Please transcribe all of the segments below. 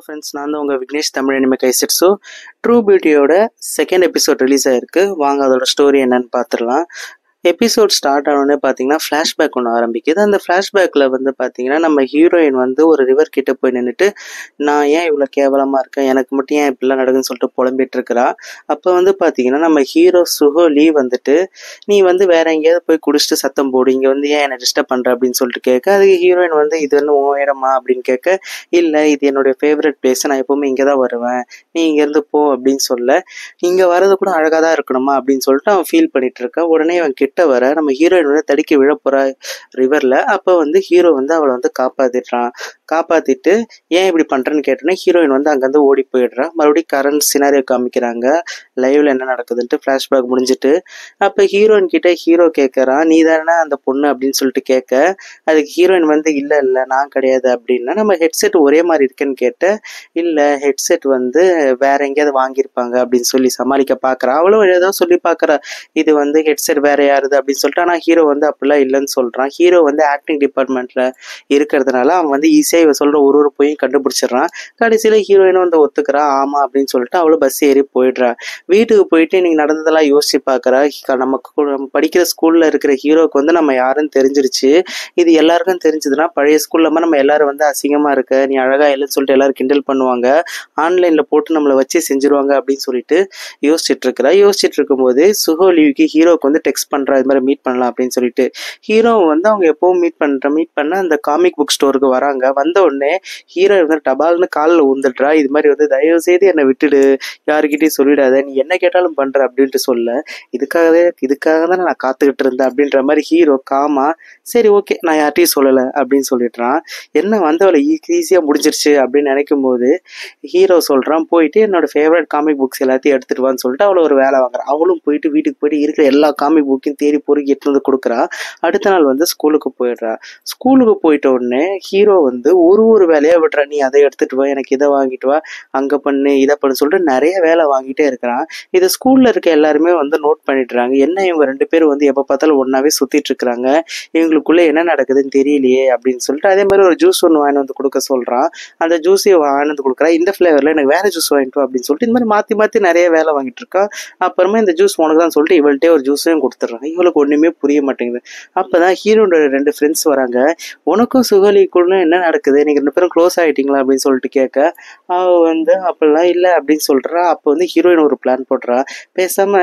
Hello friends, நான் தான் உங்கள் விக்னேஷ் தமிழ் அனிமே கைசெட். ஸோ ட்ரூ பியூட்டியோட செகண்ட் எபிசோட் ரிலீஸ் ஆயிருக்கு. வாங்க அதோட ஸ்டோரி என்னன்னு பார்த்துடலாம். எபிசோட் ஸ்டார்ட் ஆனோடனே பார்த்தீங்கன்னா ஃப்ளாஷ்பேக் ஒன்று ஆரம்பிக்குது. அந்த ஃப்ளாஷ்பேக்கில் வந்து பார்த்தீங்கன்னா நம்ம ஹீரோயின் வந்து ஒரு ரிவர் கிட்ட போய் நின்றுட்டு, நான் ஏன் இவ்வளோ கேவலமாக இருக்கேன், எனக்கு மட்டும் ஏன் இப்படிலாம் நடக்குதுன்னு சொல்லிட்டு புலம்பிட்டு இருக்கிறா. அப்போ வந்து பார்த்தீங்கன்னா நம்ம ஹீரோ சுகோலி வந்துட்டு, நீ வந்து வேற எங்கேயாவது போய் குடிச்சிட்டு சத்தம் போடு, இங்கே வந்து ஏன் என்னை டிஸ்டர்ப் பண்ணுற அப்படின்னு சொல்லிட்டு கேட்க, அதுக்கு ஹீரோயின் வந்து இது வந்து உன் இடமா அப்படின்னு கேட்க, இல்லை இது என்னுடைய ஃபேவரட் பிளேஸ், நான் எப்போவுமே இங்கே தான் வருவேன், நீ இங்கேருந்து போ அப்படின்னு சொல்ல, இங்கே வர்றது கூட அழகாக தான் இருக்கணுமா அப்படின்னு சொல்லிட்டு அவன் ஃபீல் பண்ணிட்டு இருக்கான். உடனே அவன் கிட்ட வர நம்ம ஹீரோயின் வந்து தடுக்கி விழ போறா ரிவர்ல. அப்போ வந்து ஹீரோ வந்து அவளை வந்து காப்பாத்திட்டு ஏன் இப்படி பண்றேன்னு கேட்டோன்னே ஹீரோயின் வந்து அங்கேருந்து ஓடி போயிடுறா. மறுபடியும் கரண்ட் சினாரியோ காமிக்கிறாங்க, லைவ்ல என்ன நடக்குதுன்ட்டு ஃபிளாஷ்பேக் முடிஞ்சிட்டு. அப்போ ஹீரோயின் கிட்ட ஹீரோ கேட்கறான், நீ தானே அந்த பொண்ணு அப்படின்னு சொல்லிட்டு கேட்க, அதுக்கு ஹீரோயின் வந்து இல்லை இல்லை நான் கிடையாது அப்படின்னா, நம்ம ஹெட்செட் ஒரே மாதிரி இருக்குன்னு கேட்ட, இல்லை ஹெட்செட் வந்து வேற எங்கேயாவது வாங்கியிருப்பாங்க அப்படின்னு சொல்லி சமாளிக்க பார்க்குறா. அவளும் ஏதோ சொல்லி பார்க்குறா, இது வந்து ஹெட்செட் வேற யாருது அப்படின்னு சொல்லிட்டு. ஆனால் ஹீரோ வந்து அப்படிலாம் இல்லைன்னு சொல்கிறான். ஹீரோ வந்து ஆக்டிங் டிபார்ட்மெண்ட்டில் இருக்கிறதுனால அவன் வந்து ஈஸியாக இவ சொல்கிற ஒரு பொய்யும் கண்டுபிடிச்சிடுறான். கடைசியில் ஹீரோயினும் வந்து ஒத்துக்கிறா, ஆமாம் அப்படின்னு சொல்லிட்டு அவளும் பஸ் ஏறி போயிடுறா. வீட்டுக்கு போயிட்டு இன்னைக்கு நடந்ததெல்லாம் நம்ம படிக்கிற ஸ்கூலில் இருக்கிற ஹீரோவுக்கு வந்து நம்ம யாருன்னு தெரிஞ்சிருச்சு. இது எல்லாருக்கும் தெரிஞ்சதுன்னா பழைய ஸ்கூல்ல நம்ம எல்லாரும் வந்து அசிங்கமாக இருக்க, நீ அழகா இல்லைன்னு சொல்லிட்டு எல்லாரும் கிண்டல் பண்ணுவாங்க, ஆன்லைனில் போட்டு நம்மளை வச்சு செஞ்சிருவாங்க அப்படின்னு சொல்லிட்டு யோசிச்சுட்டு இருக்கும்போது சுகோலிக்கு ஹீரோவுக்கு வந்து டெக்ஸ்ட் பண்றா, இது மாதிரி மீட் பண்ணலாம் அப்படின்னு சொல்லிட்டு. ஹீரோ வந்து அவங்க எப்பவும் மீட் பண்ண அந்த காமிக் புக் ஸ்டோருக்கு வராங்க. வந்த உடனே ஹீரோ வந்து டபால்னு காலில் ஊந்துடுறா, இது மாதிரி வந்து தயவு செய்து என்னை விட்டுடு, யாருக்கிட்டையும் சொல்லிடாத, நீ என்ன கேட்டாலும் பண்ற அப்படின்ட்டு சொல்ல, இதுக்காக தானே நான் காத்துக்கிட்டு இருந்தேன் அப்படின்ற மாதிரி ஹீரோ காமா, சரி ஓகே நான் யார்ட்டையும் சொல்லலை அப்படின்னு சொல்லிடுறான். என்ன வந்தவளை ஈஸியாக முடிஞ்சிருச்சு அப்படின்னு நினைக்கும் போது ஹீரோ சொல்றான், போயிட்டு என்னோட ஃபேவரட் காமிக் புக்ஸ் எல்லாத்தையும் எடுத்துட்டு வான்னு சொல்லிட்டு அவளை ஒரு வேலை வாங்குறான். அவளும் போயிட்டு வீட்டுக்கு போயிட்டு இருக்கிற எல்லா காமிக் புக்கையும் தேடி பொறுக்கி எடுத்து வந்து கொடுக்குறா. அடுத்த நாள் வந்து ஸ்கூலுக்கு போயிடுறா. ஸ்கூலுக்கு போயிட்ட உடனே ஹீரோ வந்து ஒரு வேலையா விடுறா, நீ அதை எடுத்துட்டு வா, எனக்கு இதை வாங்கிட்டு வா, அங்க பண்ணு இதை பண்ணு சொல்லிட்டு நிறைய வேலை வாங்கிட்டே இருக்கிறான். இது ஸ்கூல்ல இருக்க எல்லாருமே வந்து நோட் பண்ணிடுறாங்க, என்ன இவங்க ரெண்டு பேரும் வந்து எப்ப பார்த்தாலும் ஒன்னாவே சுத்திட்டு இருக்கிறாங்க, இவங்களுக்குள்ள என்ன நடக்குதுன்னு தெரியலையே அப்படின்னு சொல்லிட்டு. அதே மாதிரி ஒரு ஜூஸ் ஒன்று வாங்கி வந்து கொடுக்க சொல்றான். அந்த ஜூஸையும் வாங்கி வந்து கொடுக்குறா, இந்த ஃபிளேவர்ல எனக்கு வேற ஜூஸ் வாங்கிட்டு அப்படின்னு சொல்லிட்டு. இந்த மாதிரி மாத்தி நிறைய வேலை வாங்கிட்டு இருக்கா. அப்புறமா இந்த ஜூஸ் உனக்கு தான் சொல்லிட்டு இவள்கிட்ட ஒரு ஜூஸையும் கொடுத்துட்றான். இவளுக்கு ஒண்ணுமே புரிய மாட்டேங்குது. அப்பதான் ஹீரோட ரெண்டு ஃப்ரெண்ட்ஸ் வராங்க. உனக்கும் சுகலிக்குள்ள என்ன நடக்குது, நீங்க ரெண்டு பேரும் க்ளோஸ் ஆயிட்டீங்களா அப்படின்னு சொல்லிட்டு கேட்க, அவ வந்து அப்படிலாம் இல்லை அப்படின்னு சொல்றா. அப்போ வந்து ஹீரோயின் ஒரு பிளான் போடுறா, பேசாம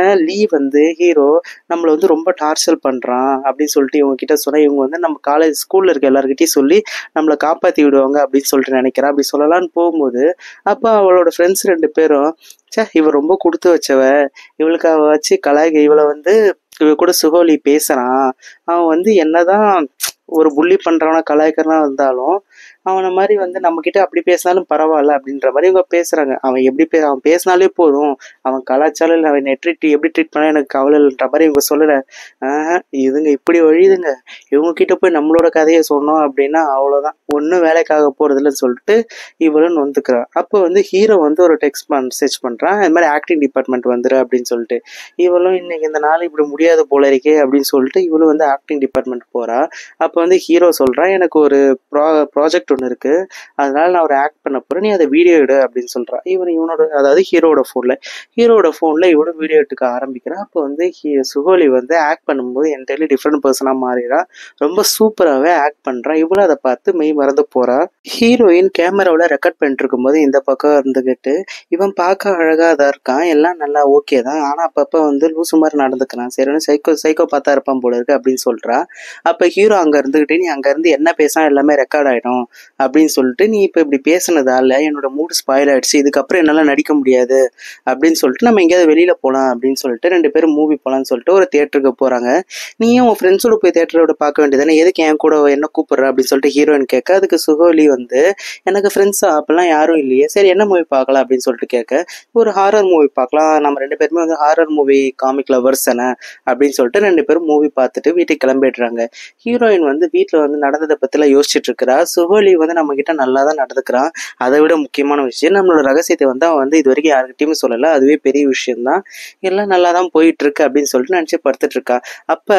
வந்து ஹீரோ நம்மளை வந்து ரொம்ப டார்ச்சர் பண்றான் அப்படின்னு சொல்லிட்டு இவங்க கிட்ட சொன்னா, இவங்க வந்து நம்ம காலேஜ் ஸ்கூல்ல இருக்க எல்லாருக்கிட்டையும் சொல்லி நம்மளை காப்பாத்தி விடுவாங்க அப்படின்னு சொல்லிட்டு நினைக்கிறா. அப்படி சொல்லலான்னு போகும்போது அப்போ அவளோட ஃப்ரெண்ட்ஸ் ரெண்டு பேரும், இவ ரொம்ப கொடுத்து வச்சவ, இவளுக்கு அவ வச்சு இவளை வந்து இவ கூட சுகோலி பேசுறான், அவன் வந்து என்னதான் ஒரு புள்ளி பண்றவனா கலாய்க்கிறனா இருந்தாலும் அவனை மாதிரி வந்து நம்ம கிட்ட அப்படி பேசினாலும் பரவாயில்ல அப்படின்ற மாதிரி இவங்க பேசுறாங்க. அவன் பேசினாலே போதும், அவன் கலாச்சாரம் இல்லை, அவன் எப்படி ட்ரீட் பண்ண எனக்கு கவலை இல்லைன்ற மாதிரி இவங்க சொல்லல. இதுங்க இப்படி வழியுதுங்க, இவங்க கிட்ட போய் நம்மளோட கதையை சொன்னோம் அப்படின்னா அவ்வளவுதான், ஒன்னும் வேலைக்காக போறது இல்லைன்னு சொல்லிட்டு இவளும் வந்துக்கிறான். அப்போ வந்து ஹீரோ வந்து ஒரு டெக்ஸ்ட் மெசேஜ் பண்றான், இந்த மாதிரி ஆக்டிங் டிபார்ட்மெண்ட் வந்துரு அப்படின்னு சொல்லிட்டு. இவளும் இன்னைக்கு இந்த நாள் இப்படி முடியாது போல இருக்கே அப்படின்னு சொல்லிட்டு இவளும் வந்து ஆக்டிங் டிபார்ட்மெண்ட் போறா. அப்போ வந்து ஹீரோ சொல்றான், எனக்கு ஒரு ப்ராஜெக்ட் ஒன்று இருக்கு, அதனால நான் ஒரு ஆக்ட் பண்ண போறேன், நீ அதை வீடியோ எடு அப்படின்னு சொல்றான். இவனோட அதாவது ஹீரோட போன்ல இவனோட வீடியோ எடுக்க ஆரம்பிக்கிறான். அப்போ வந்து சுகோலி வந்து ஆக்ட் பண்ணும்போது என்டையர்லி டிஃப்ரெண்ட் பர்சனா மாறிடா. ரொம்ப சூப்பராகவே ஆக்ட் பண்றான். இவளும் அதை பார்த்து மெய் மறந்து போறா. ஹீரோயின் கேமராவில் ரெக்கார்ட் பண்ணிட்டு இருக்கும்போது இந்த பக்கம் இருந்துகிட்டு, இவன் பார்க்க அழகா தான் இருக்கான், எல்லாம் நல்லா ஓகே தான், ஆனா அப்பப்ப வந்து லூசு மாதிரி நடந்துக்கிறான், சரி சைக்கோ பார்த்தா இருப்பான் போல இருக்கு அப்படின்னு சொல்றா. அப்ப ஹீரோ அங்க இருந்துகிட்டு, நீ அங்க இருந்து என்ன பேசினா எல்லாமே ரெக்கார்ட் ஆயிடும் அப்படின்னு சொல்லிட்டு, நீ இப்ப இப்படி பேசுனதால என்னோட மூடு ஸ்பாயில் ஆயிடுச்சு, இதுக்கப்புறம் என்னால நடிக்க முடியாது அப்படின்னு சொல்லிட்டு நம்ம எங்கேயாவது வெளியில போலாம் அப்படின்னு சொல்லிட்டு ரெண்டு பேரும் மூவி போலான்னு சொல்லிட்டு ஒரு தியேட்டருக்கு போறாங்க. நீயும் உன் ஃப்ரெண்ட்ஸோட போய் தியேட்டரோட பார்க்க வேண்டியதானே, எதுக்கு என் கூட என்ன கூப்பிடுற அப்படின்னு சொல்லிட்டு ஹீரோயின் கேட்க, அதுக்கு சுகோலி வந்து எனக்கு ஃப்ரெண்ட்ஸா அப்பெல்லாம் யாரும் இல்லையே, சரி என்ன மூவி பார்க்கலாம் அப்படின்னு சொல்லிட்டு கேட்க, ஒரு ஹாரர் மூவி பார்க்கலாம், நம்ம ரெண்டு பேருமே வந்து ஹாரர் மூவி காமிக் லவர்ஸ் தானே அப்படின்னு சொல்லிட்டு ரெண்டு பேரும் மூவி பார்த்துட்டு வீட்டுக்கு கிளம்பிடுறாங்க. ஹீரோயின் வந்து வீட்டுல வந்து நடந்ததை பத்திலாம் யோசிச்சுட்டு இருக்கிறா. சுகோலி சுகவலி வந்து நம்ம கிட்ட நல்லா தான் நடந்துக்கிறான். அதை விட முக்கியமான விஷயம், நம்மளோட ரகசியத்தை வந்து அவன் வந்து இது வரைக்கும் யாருக்கிட்டையுமே சொல்லலை. அதுவே பெரிய விஷயம்தான். எல்லாம் நல்லா தான் போயிட்டு இருக்கு அப்படின்னு சொல்லிட்டு நினச்சி படுத்துட்டு இருக்கா. அப்போ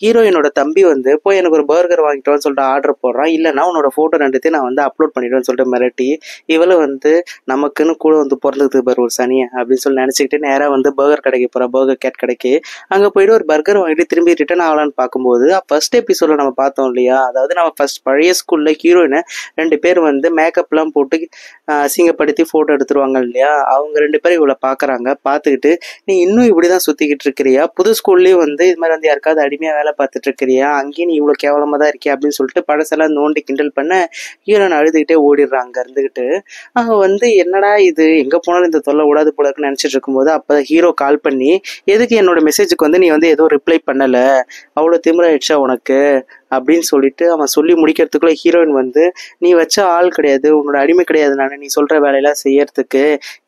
ஹீரோயினோட தம்பி வந்து போய் எனக்கு ஒரு பர்கர் வாங்கிட்டோன்னு சொல்லிட்டு ஆர்டர் போடுறான். இல்லைன்னா உன்னோட ஃபோட்டோ ரெண்டுத்தையும் நான் வந்து அப்லோட் பண்ணிடுவேன்னு சொல்லிட்டு மிரட்டி, இவளை வந்து நமக்குன்னு கூட வந்து பிறந்தது பாரு ஒரு சனியை அப்படின்னு சொல்லி நினச்சிக்கிட்டு நேராக வந்து பர்கர் கடைக்கு போகிறா, பர்கர் கேட் கடைக்கு. அங்கே போயிட்டு ஒரு பர்கர் வாங்கிட்டு திரும்பி ரிட்டர்ன் ஆகலான்னு பார்க்கும்போது ஃபர்ஸ்ட் எபிசோட நம்ம பார்த்தோம் இல்லையா, அதாவது நம்ம ஃபர்ஸ்ட் பழைய ஸ்கூலில் ஹீரோயினை 2 பேர் வந்து மேக்கப்லாம் போட்டு அசிங்கப்படுத்தி ஃபோட்டோ எடுத்துருவாங்க இல்லையா, அவங்க 2 பேரும் இவளை பார்க்குறாங்க. பார்த்துக்கிட்டு நீ இன்னும் இப்படி தான் சுற்றிக்கிட்டு இருக்கிறியா, புது ஸ்கூல்லேயும் வந்து இது மாதிரி வந்து யாருக்காவது அடிமையாக வேலை பார்த்துட்டு இருக்கிறியா, அங்கேயும் நீ இவ்வளோ கேவலமாக தான் இருக்கியா அப்படின்னு சொல்லிட்டு பழசெல்லாம் நோண்டி கிண்டல் பண்ண ஹீரோயின் அழுதுகிட்டே ஓடிடுறான் அங்கே இருந்துக்கிட்டு. அவன் வந்து என்னடா இது எங்கே போனாலும் இந்த தொல்லை விடாது போல இருக்குன்னு நினச்சிட்டு இருக்கும்போது அப்போ ஹீரோ கால் பண்ணி, எதுக்கு என்னோட மெசேஜுக்கு வந்து நீ வந்து ஏதோ ரிப்ளை பண்ணலை, அவ்வளோ திமிராயிடுச்சா உனக்கு அப்படின்னு சொல்லிட்டு அவன் சொல்லி முடிக்கிறதுக்குள்ள ஹீரோயின் வந்து, நீ வச்ச ஆள் கிடையாது, உன்னோட அடிமை கிடையாது நான், நீ சொல்கிற வேலையெல்லாம் செய்யறதுக்கு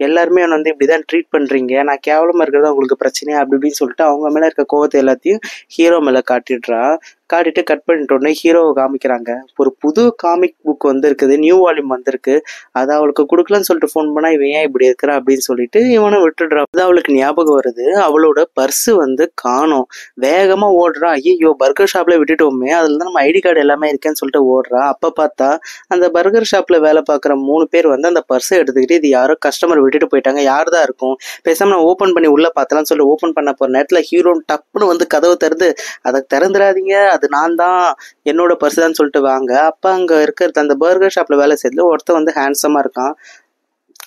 எல்லாருமே என்னை வந்து இப்படி தான் ட்ரீட் பண்ணுறீங்க, நான் கேவலமாக இருக்கிறது உங்களுக்கு பிரச்சனையா அப்படி இப்படின்னு சொல்லிட்டு அவங்க மேலே இருக்க கோவத்தை எல்லாத்தையும் ஹீரோ மேலே காட்டிடுறா. காட்டிட்டு கட் பண்ணிட்டு உடனே ஹீரோவை காமிக்கிறாங்க. ஒரு புது காமிக் புக் வந்திருக்குது, நியூ வால்யூம் வந்திருக்கு, அதை அவளுக்கு கொடுக்கலன்னு சொல்லிட்டு ஃபோன் பண்ணா இவன் ஏன் இப்படி இருக்கிறா அப்படின்னு சொல்லிட்டு இவனை விட்டுடுறான். அது அவளுக்கு ஞாபகம் வருது, அவளோட பர்ஸு வந்து காணோம். வேகமா ஓடுறா, ஐயோ பர்கர் ஷாப்ல விட்டுட்டோமே, அதுல தான் நம்ம ஐடி கார்டு எல்லாமே இருக்கேன்னு சொல்லிட்டு ஓடுறா. அப்ப பார்த்தா அந்த பர்கர் ஷாப்ல வேலை பார்க்குற 3 பேர் வந்து அந்த பர்ஸை எடுத்துக்கிட்டு இது யாரோ கஸ்டமர் விட்டுட்டு போயிட்டாங்க, யார் தான் இருக்கும், பேசாம நான் ஓப்பன் பண்ணி உள்ள பார்த்தலாம்னு சொல்லி ஓப்பன் பண்ண போற நேரத்துல ஹீரோ டப்புன்னு வந்து கதவை திறந்து, அதை திறந்துடாதீங்க அது நான் தான், என்னோட பர்ஸ் தான் சொல்லிட்டு வாங்க. அப்ப அங்க இருக்கிறது அந்த பர்கர் ஷாப்ல வேலை செய்யல ஒருத்தன் வந்து ஹேண்ட்ஸமா இருக்கான்.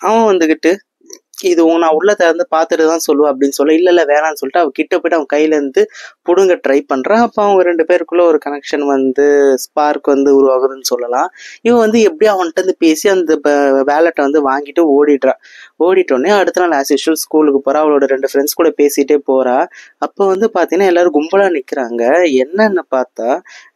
அவன் வந்துகிட்டு இது நான் உள்ள திறந்து பார்த்துட்டு தான் சொல்லுவேன் அப்படின்னு சொல்ல, இல்ல வேணான்னு சொல்லிட்டு அவ கிட்ட போயிட்டு அவன் கையில இருந்து புடுங்க ட்ரை பண்றான். அப்ப அவங்க 2 பேருக்குள்ள ஒரு கனெக்ஷன் வந்து ஸ்பார்க் வந்து உருவாகுதுன்னு சொல்லலாம். இவன் வந்து எப்படியும் அவன்கிட்ட இருந்து பேசி அந்த வேலட்டை வந்து வாங்கிட்டு ஓடிடுறான். ஓடிட்டோடனே அடுத்த நாள் ஆஸ் யூஷுவல் ஸ்கூலுக்கு போறா, அவளோட 2 ஃப்ரெண்ட்ஸ் கூட பேசிட்டே போறா. அப்போ வந்து பாத்தீங்கன்னா எல்லாரும் கும்பலா நிக்கிறாங்க. என்னன்னு பார்த்தா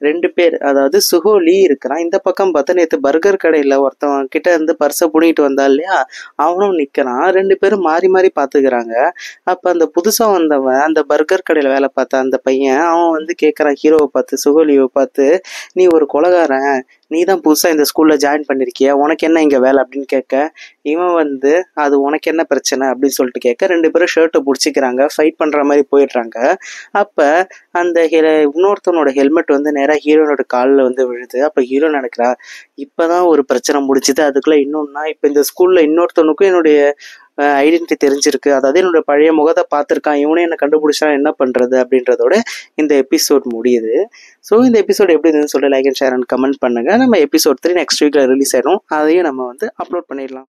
2 பேர், அதாவது சுகோலி இருக்கிறான், இந்த பக்கம் பார்த்தா நேற்று பர்கர் கடையில ஒருத்தவன் கிட்ட இருந்து பர்ஸை புடிங்கிட்டு வந்தா இல்லையா, அவனும் நிக்கிறான். 2 பேரும் மாறி மாறி பாத்துக்கிறாங்க. அப்ப அந்த புதுசா வந்தவன் அந்த பர்கர் கடையில வேலை பார்த்த அந்த பையன் அவன் வந்து கேட்கறான் ஹீரோவை பார்த்து, சுகோலியை பார்த்து, நீ ஒரு கொலைகாரன், நீ தான் புதுசா இந்த ஸ்கூல்ல ஜாயின் பண்ணிருக்கிய, உனக்கு என்ன இங்க வேலை அப்படின்னு கேட்க, இவன் வந்து அது உனக்கு என்ன பிரச்சனை அப்படின்னு சொல்லிட்டு கேட்க 2 பேரும் ஷர்ட்டை பிடிச்சிக்கிறாங்க, ஃபைட் பண்ற மாதிரி போயிடுறாங்க. அப்ப அந்த இன்னொருத்தவனோட ஹெல்மெட் வந்து நேரா ஹீரோனோட காலில் வந்து விழுது. அப்ப ஹீரோ நினைக்கிறா இப்பதான் ஒரு பிரச்சனை முடிச்சுது, அதுக்குள்ள இன்னொன்னா இப்ப இந்த ஸ்கூல்ல இன்னொருத்தவனுக்கும் என்னுடைய ஐடென்டிட்டி தெரிஞ்சிருக்கு, அதாவது என்னோட பழைய முகத்தை பார்த்துருக்கான், இவனே என்ன கண்டுபிடிச்சா என்ன பண்றது அப்படின்றதோட இந்த எபிசோட் முடியுது. ஸோ இந்த எபிசோட் எப்படி இருந்துன்னு சொல்லி like and share and comment பண்ணுங்க. நம்ம எபிசோட் 3 நெக்ஸ்ட் வீக்ல ரிலீஸ் ஆயிடும், அதையும் நம்ம வந்து அப்லோட் பண்ணிடலாம்.